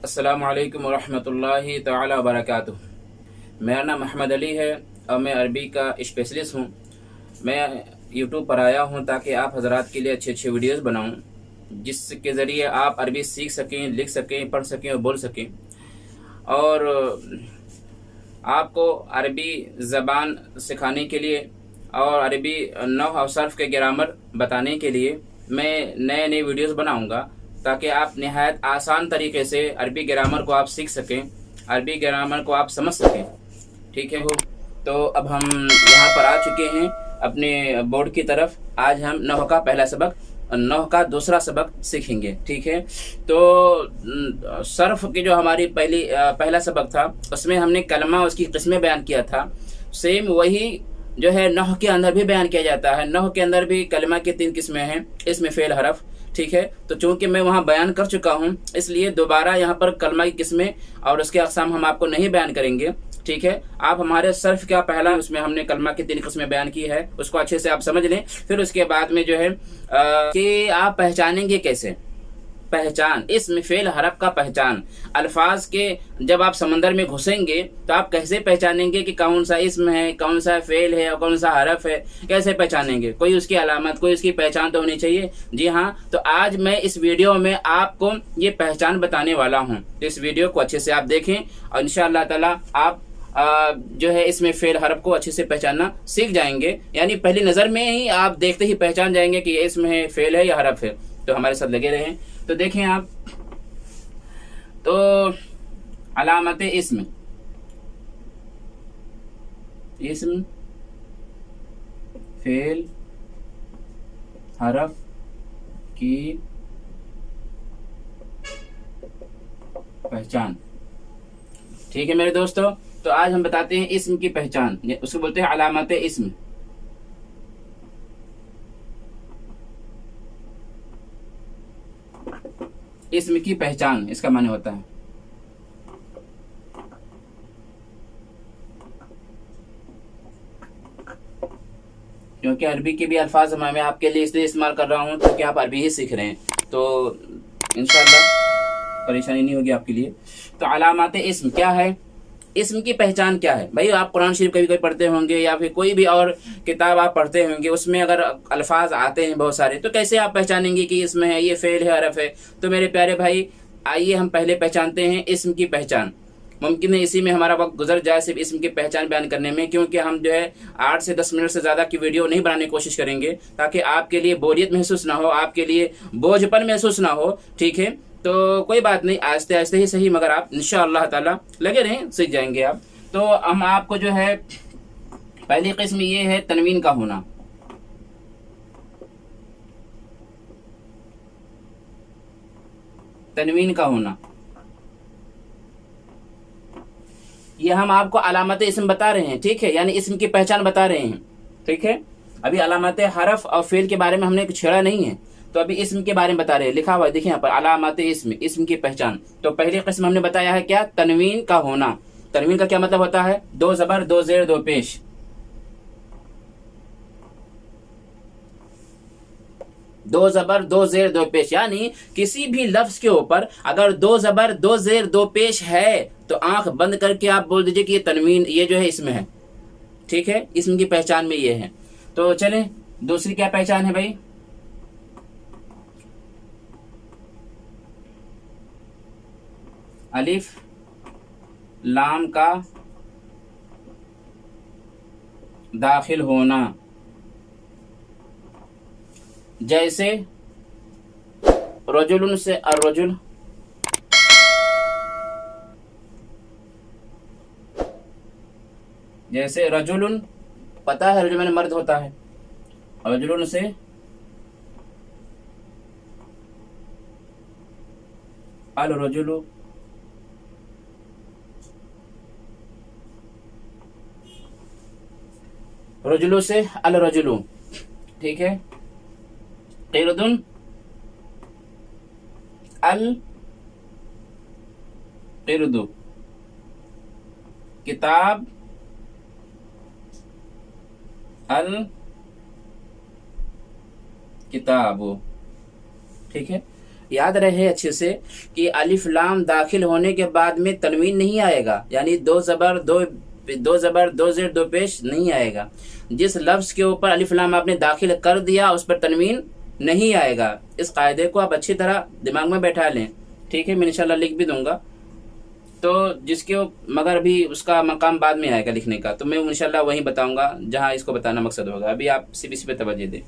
अस्सलामु अलैकुम वरहमतुल्लाहि तआला वबरकातुह। मेरा नाम अहमद अली है और मैं अरबी का स्पेशलिस्ट हूँ। मैं यूट्यूब पर आया हूँ ताकि आप हज़रात के लिए अच्छे अच्छे वीडियोस बनाऊँ, जिसके ज़रिए आप अरबी सीख सकें, लिख सकें, पढ़ सकें और बोल सकें। और आपको अरबी ज़बान सिखाने के लिए और अरबी नहव और सर्फ़ के ग्रामर बताने के लिए मैं नए नए वीडियोस बनाऊंगा, ताकि आप निहायत आसान तरीके से अरबी ग्रामर को आप सीख सकें, अरबी ग्रामर को आप समझ सकें। ठीक है हो, तो अब हम यहाँ पर आ चुके हैं अपने बोर्ड की तरफ। आज हम नहव का पहला सबक, नहव का दूसरा सबक सीखेंगे। ठीक है, तो सर्फ की जो हमारी पहला सबक था, उसमें हमने कलमा उसकी किस्में बयान किया था। सेम वही जो है नहव के अंदर भी बयान किया जाता है। नहव के अंदर भी कलमा की 3 किस्में हैं, इसमें फेल हरफ। ठीक है, तो चूंकि मैं वहाँ बयान कर चुका हूँ, इसलिए दोबारा यहाँ पर कलमा की किस्में और उसके अक़साम हम आपको नहीं बयान करेंगे। ठीक है, आप हमारे सर्फ का पहला, उसमें हमने कलमा की 3 किस्में बयान की है, उसको अच्छे से आप समझ लें। फिर उसके बाद में जो है कि आप पहचानेंगे कैसे। पहचान, इसमें फेल हरफ का पहचान, अल्फाज के जब आप समंदर में घुसेंगे तो आप कैसे पहचानेंगे कि कौन सा इसम है, कौन सा फेल है और कौन सा हरफ है, कैसे पहचानेंगे। कोई उसकी अलामत, कोई उसकी पहचान तो होनी चाहिए। जी हाँ, तो आज मैं इस वीडियो में आपको ये पहचान बताने वाला हूँ। तो इस वीडियो को अच्छे से आप देखें और इंशाअल्लाह ताला आप जो है इसमें फेल हरफ को अच्छे से पहचानना सीख जाएंगे। यानी पहली नज़र में ही आप देखते ही पहचान जाएंगे कि ये इसम है, फेल है या हरफ है। तो हमारे साथ लगे रहें। तो देखें आप, तो अलामत इस्म, इस्म, फेल हरफ की पहचान। ठीक है मेरे दोस्तों, तो आज हम बताते हैं इस्म की पहचान, उसको बोलते हैं अलामत इस्म। इस्म की पहचान इसका माने होता है। क्योंकि अरबी के भी अल्फाज मैं आपके लिए इसलिए इस्तेमाल कर रहा हूँ क्योंकि आप अरबी ही सीख रहे हैं, तो इंशाअल्लाह परेशानी नहीं होगी आपके लिए। तो अलामत इस्म क्या है, इस्म की पहचान क्या है। भाई आप कुरान शरीफ कभी कभी पढ़ते होंगे या फिर कोई भी और किताब आप पढ़ते होंगे, उसमें अगर अल्फाज आते हैं बहुत सारे, तो कैसे आप पहचानेंगे कि इसमें है, ये फेल है, हरफ है। तो मेरे प्यारे भाई, आइए हम पहले पहचानते हैं इस्म की पहचान। मुमकिन है इसी में हमारा वक्त गुजर जाए सिर्फ इस्म की पहचान बयान करने में, क्योंकि हम जो है 8 से 10 मिनट से ज़्यादा की वीडियो नहीं बनाने की कोशिश करेंगे, ताकि आपके लिए बोरियत महसूस ना हो, आपके लिए बोझपन महसूस ना हो। ठीक है, तो कोई बात नहीं, आहिस्ते आहिस्ते ही सही, मगर आप इंशाअल्लाह ताला लगे रहें, सीख जाएंगे आप। तो हम आपको जो है पहली किस्म ये है तनवीन का होना। तनवीन का होना, ये हम आपको अलामत इस्म बता रहे हैं। ठीक है, यानी इस्म की पहचान बता रहे हैं। ठीक है, अभी अलामत हरफ और फेल के बारे में हमने छेड़ा नहीं है, तो अभी इस्म के बारे में बता रहे हैं। लिखा हुआ है, देखिए यहाँ पर अलामत इस्म, इस्म की पहचान। तो पहली किस्म हमने बताया है क्या, तनवीन का होना। तनवीन का क्या मतलब होता है, 2 ज़बर 2 ज़ेर 2 पेश। दो ज़बर 2 ज़ेर 2 पेश, यानी किसी भी लफ्ज के ऊपर अगर 2 ज़बर 2 ज़ेर 2 पेश है तो आंख बंद करके आप बोल दीजिए कि ये तनवीन, ये जो है इसमें है। ठीक है, इसम की पहचान में ये है। तो चलें, दूसरी क्या पहचान है भाई, अलिफ लाम का दाखिल होना। जैसे रजुलन से अर्रजुल, जैसे रजुलन, पता है रजुल मैंने मर्द होता है, रजुलन से अल रजुलु, रजुलु से अल रजुलु। ठीक है, क़िरदुन अल क़िरदु, किताब अल किताबु। ठीक है, याद रहे अच्छे से कि अलिफ लाम दाखिल होने के बाद में तनवीन नहीं आएगा, यानी दो ज़बर दो ज़ेर दो पेश नहीं आएगा। जिस लफ्ज़ के ऊपर अलिफ लाम आपने दाखिल कर दिया उस पर तनवीन नहीं आएगा। इस कायदे को आप अच्छी तरह दिमाग में बैठा लें, ठीक है। मैं इंशाल्लाह लिख भी दूंगा, तो जिसके मगर अभी उसका मकाम बाद में आएगा लिखने का, तो मैं इंशाल्लाह वहीं बताऊंगा जहां इसको बताना मकसद होगा। अभी आप सीबीसी पे तवज्जो दें।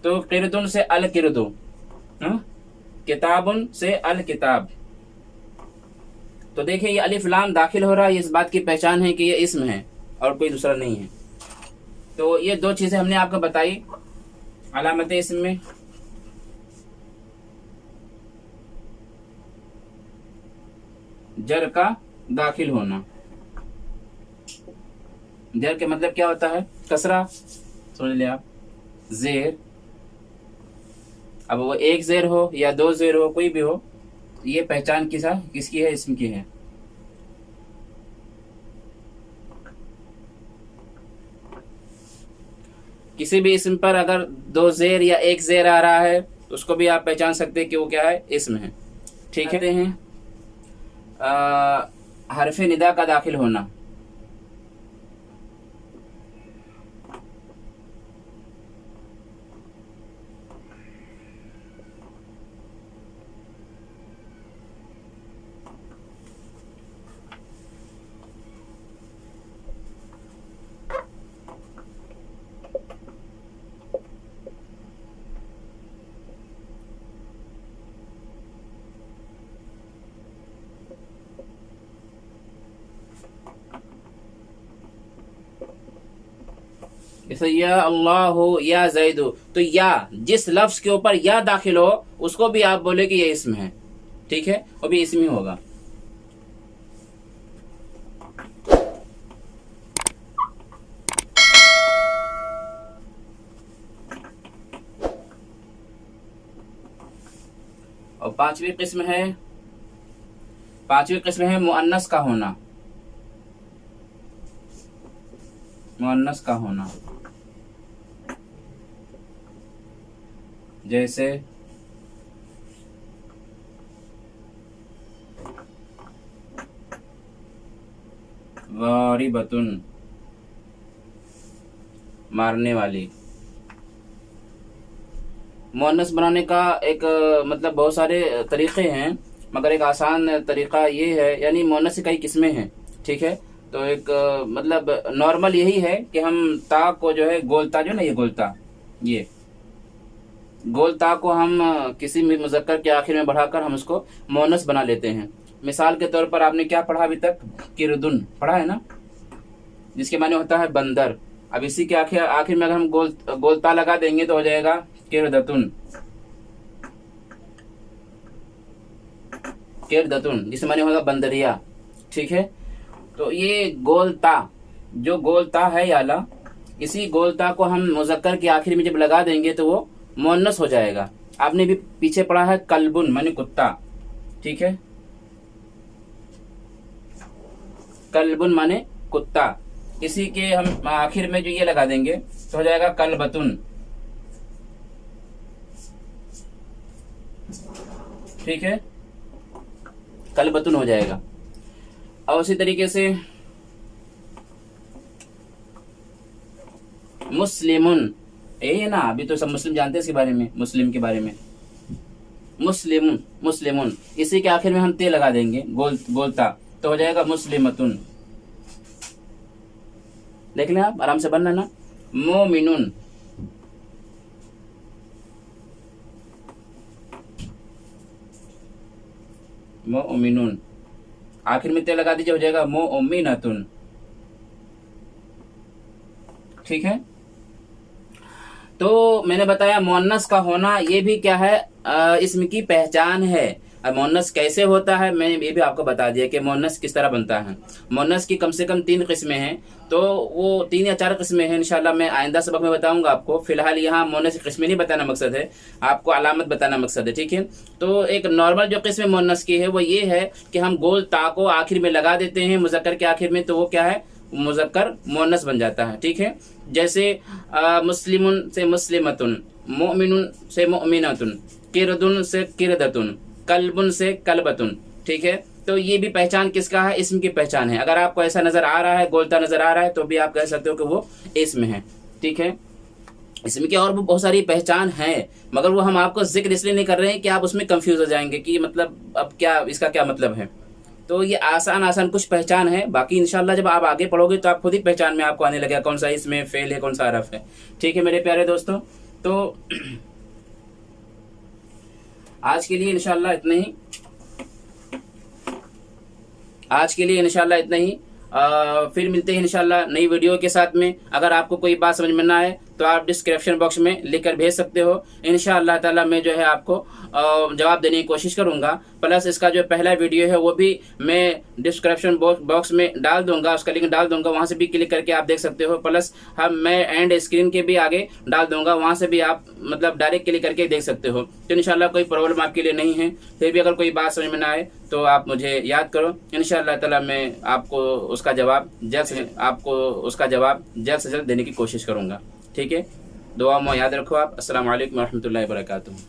तो किरदुन से अल किरदु, किताबुन से अल किताब। तो देखिए ये अलिफ लाम दाखिल हो रहा है, इस बात की पहचान है कि ये इस्म है और कोई दूसरा नहीं है। तो ये दो चीजें हमने आपको बताई अलामत इस्म में। जर का दाखिल होना, जर के मतलब क्या होता है? कसरा, समझ लिया आप। जेर, अब वो एक जेर हो या दो जेर हो, कोई भी हो, ये पहचान किसकी है? इस्म की है। किसी भी इस्म पर अगर दो जेर या एक जेर आ रहा है तो उसको भी आप पहचान सकते हैं कि वो क्या है? इस्म है, ठीक है। हरफ निदा का दाखिल होना, जैसे या अल्लाह हो या जैद हो, तो या जिस लफ्ज के ऊपर या दाखिल हो उसको भी आप बोले कि ये इस्म है, ठीक है, वो भी इस्म ही होगा। और पांचवी किस्म है मुअन्नस का होना, मुअन्नस का होना। जैसे वारिबतुन, मारने वाली। मुअन्नस बनाने का एक मतलब बहुत सारे तरीक़े हैं, मगर एक आसान तरीक़ा ये है, यानी मुअन्नस की कई किस्में हैं, ठीक है। तो एक मतलब नॉर्मल यही है कि हम ता को जो है गोलता, जो ना ये गोलता, ये गोलता को हम किसी भी मुज़क्कर के आखिर में बढ़ाकर हम उसको मुअन्नस बना लेते हैं। मिसाल के तौर पर आपने क्या पढ़ा अभी तक? किरदुन पढ़ा है ना, जिसके माने होता है बंदर। अब इसी के आखिर में अगर हम गोलता लगा देंगे तो हो जाएगा किरदतुन, किरदतुन, जिसके माने होगा बंदरिया, ठीक है। तो ये गोलता, जो गोलता है याला, इसी गोलता को हम मुज़क्कर के आखिर में जब लगा देंगे तो वो मुअन्नस हो जाएगा। आपने भी पीछे पढ़ा है कल्बुन माने कुत्ता, ठीक है, कल्बुन माने कुत्ता, इसी के हम आखिर में जो ये लगा देंगे तो हो जाएगा कलबतुन, ठीक है, कलबतुन हो जाएगा। और उसी तरीके से मुस्लिमुन, ये ना अभी तो सब मुस्लिम जानते हैं इसके बारे में, मुस्लिम के बारे में। मुस्लिमुन, मुस्लिमुन, इसी के आखिर में हम ते लगा देंगे गोलता, तो हो जाएगा मुस्लिमतुन। देख लें आप, आराम से बनना ना। मोमिनुन, मोमिनुन, आखिर में ते लगा दीजिए, हो जाएगा मोमिनतुन, ठीक है। तो मैंने बताया मुअन्नस का होना ये भी क्या है? इस्म की पहचान है। अब मुअन्नस कैसे होता है मैंने ये भी आपको बता दिया कि मुअन्नस किस तरह बनता है। मुअन्नस की कम से कम 3 किस्में हैं, तो वो 3 या 4 किस्में हैं, इंशाल्लाह मैं आइंदा सबक में बताऊंगा आपको। फिलहाल यहाँ मुअन्नस की किस्में नहीं बताना मकसद है, आपको अलामत बताना मकसद है, ठीक है। तो एक नॉर्मल जो किस्म मुअन्नस की है वो ये है कि हम गोल ता को आखिर में लगा देते हैं मुज़क्कर के आखिर में, तो वो क्या है? मुज़क्कर मुअन्नस बन जाता है, ठीक है। जैसे मुस्लिमुन से मुस्लिमतुन, मोमिनुन से मोमिनतुन, किरदुन से किरदतुन, कल्बुन से कलबतुन। ठीक है, तो ये भी पहचान किसका है? इसम की पहचान है। अगर आपको ऐसा नजर आ रहा है, गोलता नजर आ रहा है, तो भी आप कह सकते हो कि वो इसम है। ठीक है, इसमें की और भी बहुत सारी पहचान है, मगर वो हम आपको जिक्र इसलिए नहीं कर रहे हैं कि आप उसमें कंफ्यूज हो जाएंगे कि मतलब अब क्या इसका क्या मतलब है। तो ये आसान आसान कुछ पहचान है, बाकी इंशाल्लाह जब आप आगे पढ़ोगे तो आप खुद ही पहचान में आपको आने लगेगा कौन सा इसमें फेल है, कौन सा हरफ है। ठीक है मेरे प्यारे दोस्तों, तो आज के लिए इंशाल्लाह इतना ही, आज के लिए इंशाल्लाह इतना ही। फिर मिलते हैं इंशाल्लाह नई वीडियो के साथ में। अगर आपको कोई बात समझ में ना आए तो आप डिस्क्रिप्शन बॉक्स में लिख कर भेज सकते हो। इंशाअल्लाह ताला मैं जो है आपको जवाब देने की कोशिश करूंगा। प्लस इसका जो पहला वीडियो है वो भी मैं डिस्क्रिप्शन बॉक्स में डाल दूंगा, उसका लिंक डाल दूंगा, वहां से भी क्लिक करके आप देख सकते हो। प्लस मैं एंड स्क्रीन के भी आगे डाल दूंगा, वहां से भी आप मतलब डायरेक्ट क्लिक करके देख सकते हो। तो इंशाल्लाह कोई प्रॉब्लम आपके लिए नहीं है। फिर भी अगर कोई बात समझ में ना आए तो आप मुझे याद करो, इंशाअल्लाह ताला मैं आपको उसका जवाब जल्द से जल्द देने की कोशिश करूंगा। ठीक है, दुआ में याद रखो आप। अस्सलाम वालेकुम रहमतुल्लाहि व बरकातुहू।